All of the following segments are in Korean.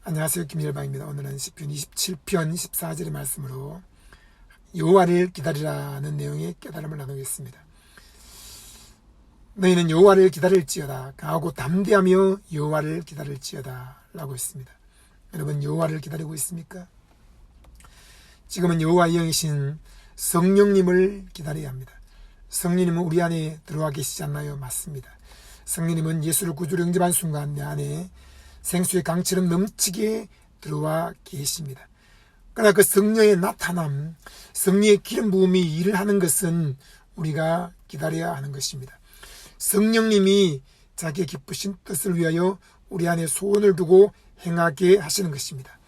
안녕하세요. 김일방입니다. 오늘은 시편 27편 14절의 말씀으로 여호와를 기다리라는 내용의 깨달음을 나누겠습니다. 너희는 여호와를 기다릴지어다. 강하고 담대하며 여호와를 기다릴지어다 라고 했습니다. 여러분, 여호와를 기다리고 있습니까? 지금은 여호와의 영이신 성령님을 기다려야 합니다. 성령님은 우리 안에 들어와 계시지 않나요? 맞습니다. 성령님은 예수를 구주로 영접한 순간 내 안에 생수의 강처럼 넘치게 들어와 계십니다. 그러나 그 성령의 나타남, 성령의 기름 부음이 일을 하는 것은 우리가 기다려야 하는 것입니다. 성령님이 자기의 기쁘신 뜻을 위하여 우리 안에 소원을 두고 행하게 하시는 것입니다.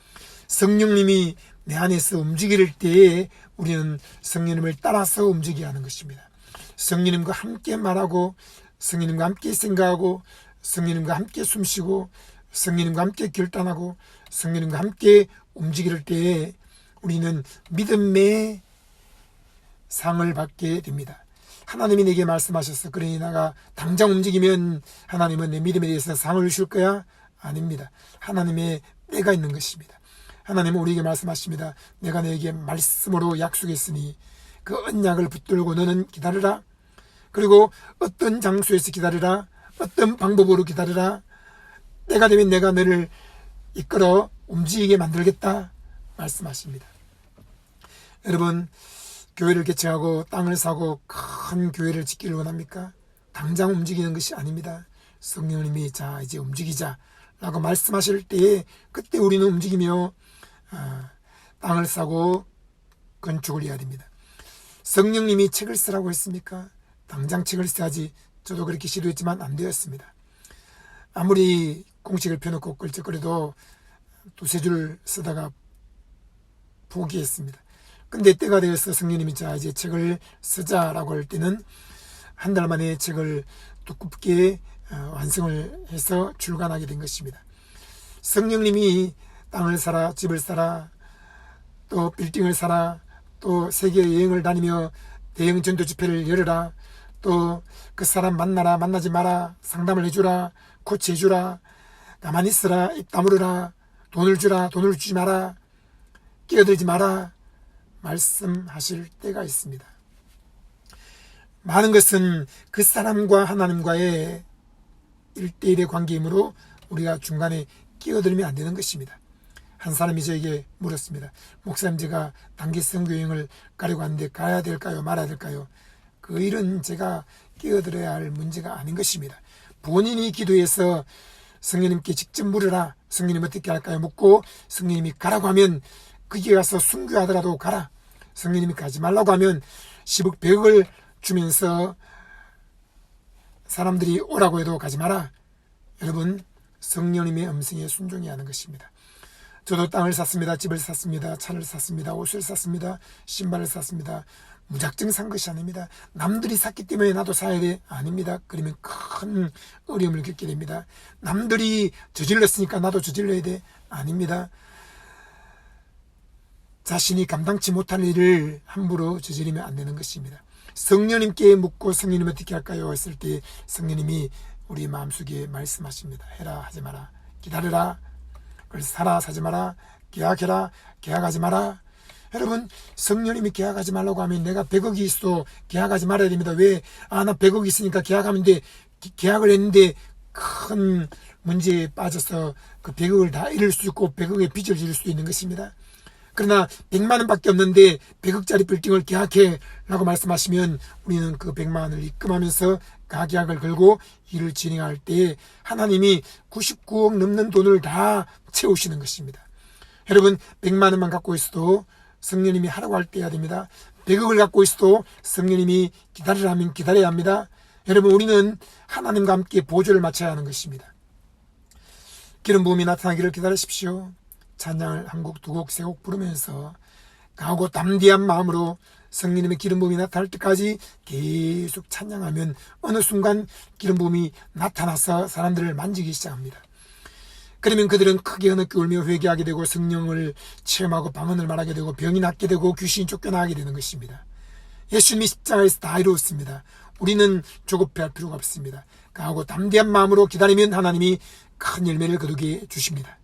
성령님이 내 안에서 움직일 때에 우리는 성령님을 따라서 움직여야 하는 것입니다. 성령님과 함께 말하고, 성령님과 함께 생각하고, 성령님과 함께 숨쉬고, 성령님과 함께 결단하고, 성령님과 함께 움직일 때에 우리는 믿음의 상을 받게 됩니다. 하나님이 내게 말씀하셨어. 그러니 내가 당장 움직이면 하나님은 내 믿음에 대해서 상을 주실 거야? 아닙니다. 하나님의 때가 있는 것입니다. 하나님은 우리에게 말씀하십니다. 내가 너에게 말씀으로 약속했으니 그 언약을 붙들고 너는 기다리라. 그리고 어떤 장소에서 기다리라. 어떤 방법으로 기다리라. 때가 되면 내가 너를 이끌어 움직이게 만들겠다 말씀하십니다. 여러분, 교회를 개척하고 땅을 사고 큰 교회를 짓기를 원합니까? 당장 움직이는 것이 아닙니다. 성령님이 자 이제 움직이자 라고 말씀하실 때에 그때 우리는 움직이며 땅을 사고 건축을 해야 됩니다. 성령님이 책을 쓰라고 했습니까? 당장 책을 써야지. 저도 그렇게 시도했지만 안 되었습니다. 아무리 공책을 펴놓고 끌적거려도 두세 줄 쓰다가 포기했습니다. 근데 때가 되어서 성령님이 자 이제 책을 쓰자라고 할 때는 한 달 만에 책을 두껍게 완성을 해서 출간하게 된 것입니다. 성령님이 땅을 사라, 집을 사라, 또 빌딩을 사라, 또 세계 여행을 다니며 대형 전도 집회를 열어라, 또 그 사람 만나라, 만나지 마라, 상담을 해주라, 코치해주라, 가만히 있으라, 입 다물어라, 돈을 주라, 돈을 주지 마라, 끼어들지 마라 말씀하실 때가 있습니다. 많은 것은 그 사람과 하나님과의 1대1의 관계이므로 우리가 중간에 끼어들면 안 되는 것입니다. 한 사람이 저에게 물었습니다. 목사님, 제가 단기 선교여행을 가려고 하는데 가야 될까요? 말아야 될까요? 그 일은 제가 끼어들어야 할 문제가 아닌 것입니다. 본인이 기도해서 성령님께 직접 물으라. 성령님 어떻게 할까요? 묻고 성령님이 가라고 하면 거기에 가서 순교하더라도 가라. 성령님이 가지 말라고 하면 10억 100억을 주면서 사람들이 오라고 해도 가지 마라. 여러분, 성령님의 음성에 순종해야 하는 것입니다. 저도 땅을 샀습니다. 집을 샀습니다. 차를 샀습니다. 옷을 샀습니다. 신발을 샀습니다. 무작정 산 것이 아닙니다. 남들이 샀기 때문에 나도 사야 돼? 아닙니다. 그러면 큰 어려움을 겪게 됩니다. 남들이 저질렀으니까 나도 저질러야 돼? 아닙니다. 자신이 감당치 못할 일을 함부로 저지르면 안 되는 것입니다. 성령님께 묻고 성령님 어떻게 할까요? 했을 때 성령님이 우리 마음속에 말씀하십니다. 해라, 하지 마라. 기다려라. 그걸 사라, 사지 마라. 계약해라, 계약하지 마라. 여러분, 성령님이 계약하지 말라고 하면 내가 100억이 있어도 계약하지 말아야 됩니다. 왜? 나 100억이 있으니까 계약하면 돼. 계약을 했는데 큰 문제에 빠져서 그 100억을 다 잃을 수 있고 100억의 빚을 지을 수도 있는 것입니다. 그러나 100만 원밖에 없는데 100억짜리 빌딩을 계약해 라고 말씀하시면 우리는 그 100만 원을 입금하면서 가계약을 걸고 일을 진행할 때 하나님이 99억 넘는 돈을 다 채우시는 것입니다. 여러분, 100만 원만 갖고 있어도 성령님이 하라고 할 때 해야 됩니다. 100억을 갖고 있어도 성령님이 기다리라 하면 기다려야 합니다. 여러분, 우리는 하나님과 함께 보조를 맞춰야 하는 것입니다. 기름 부음이 나타나기를 기다리십시오. 찬양을 한 곡, 두 곡, 세 곡 부르면서 강하고 담대한 마음으로 성령님의 기름 부음이 나타날 때까지 계속 찬양하면 어느 순간 기름 부음이 나타나서 사람들을 만지기 시작합니다. 그러면 그들은 크게 흐느끼 울며 회개하게 되고 성령을 체험하고 방언을 말하게 되고 병이 낫게 되고 귀신이 쫓겨나게 되는 것입니다. 예수님이 십자가에서 다 이루었습니다. 우리는 조급해할 필요가 없습니다. 강하고 담대한 마음으로 기다리면 하나님이 큰 열매를 거두게 주십니다.